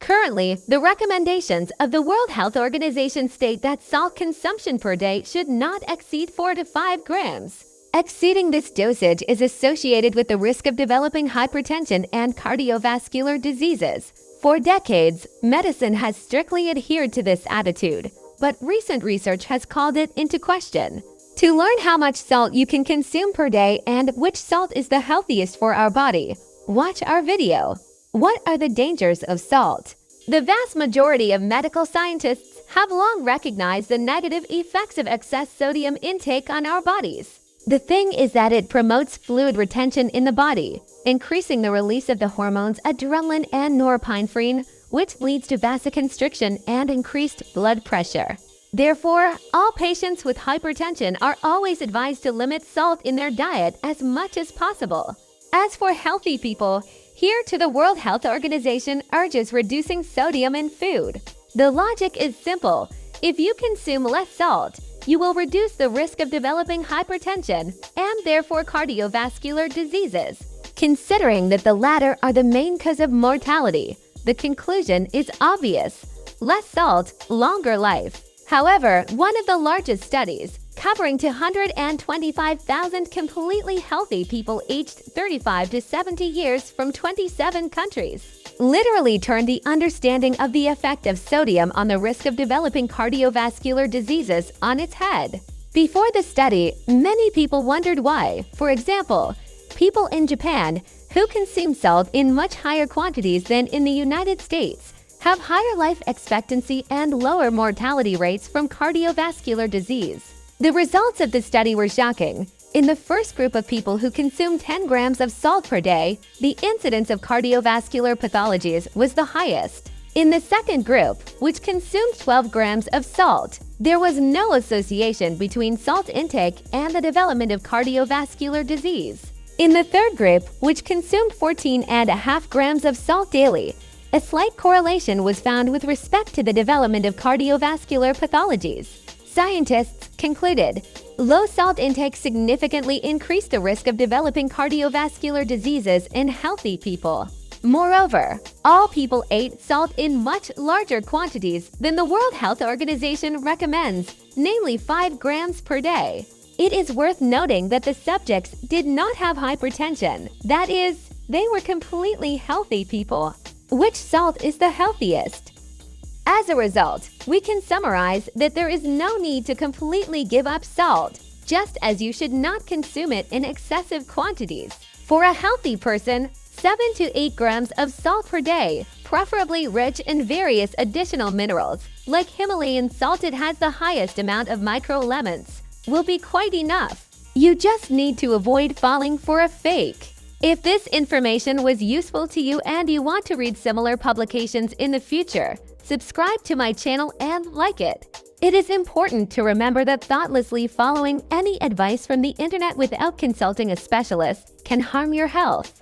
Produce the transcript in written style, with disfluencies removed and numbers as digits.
Currently, the recommendations of the World Health Organization state that salt consumption per day should not exceed 4 to 5 grams. Exceeding this dosage is associated with the risk of developing hypertension and cardiovascular diseases. For decades, medicine has strictly adhered to this attitude, but recent research has called it into question. To learn how much salt you can consume per day and which salt is the healthiest for our body, watch our video. What are the dangers of salt? The vast majority of medical scientists have long recognized the negative effects of excess sodium intake on our bodies. The thing is that it promotes fluid retention in the body, increasing the release of the hormones adrenaline and norepinephrine, which leads to vasoconstriction and increased blood pressure. Therefore, all patients with hypertension are always advised to limit salt in their diet as much as possible. As for healthy people, here too the World Health Organization urges reducing sodium in food. The logic is simple. If you consume less salt, you will reduce the risk of developing hypertension and therefore cardiovascular diseases. Considering that the latter are the main cause of mortality, the conclusion is obvious. Less salt, longer life. However, one of the largest studies, covering 225,000 completely healthy people aged 35 to 70 years from 27 countries, literally turned the understanding of the effect of sodium on the risk of developing cardiovascular diseases on its head. Before the study, many people wondered why, for example, people in Japan who consume salt in much higher quantities than in the United States have higher life expectancy and lower mortality rates from cardiovascular disease. The results of the study were shocking. In the first group of people who consumed 10 grams of salt per day, the incidence of cardiovascular pathologies was the highest. In the second group, which consumed 12 grams of salt, there was no association between salt intake and the development of cardiovascular disease. In the third group, which consumed 14.5 grams of salt daily, a slight correlation was found with respect to the development of cardiovascular pathologies. Scientists concluded, low salt intake significantly increased the risk of developing cardiovascular diseases in healthy people. Moreover, all people ate salt in much larger quantities than the World Health Organization recommends, namely 5 grams per day. It is worth noting that the subjects did not have hypertension. That is, they were completely healthy people. Which salt is the healthiest? As a result, we can summarize that there is no need to completely give up salt, just as you should not consume it in excessive quantities. For a healthy person, 7 to 8 grams of salt per day, preferably rich in various additional minerals, like Himalayan salt it has the highest amount of microelements, will be quite enough. You just need to avoid falling for a fake. If this information was useful to you and you want to read similar publications in the future, subscribe to my channel and like it. It is important to remember that thoughtlessly following any advice from the internet without consulting a specialist can harm your health.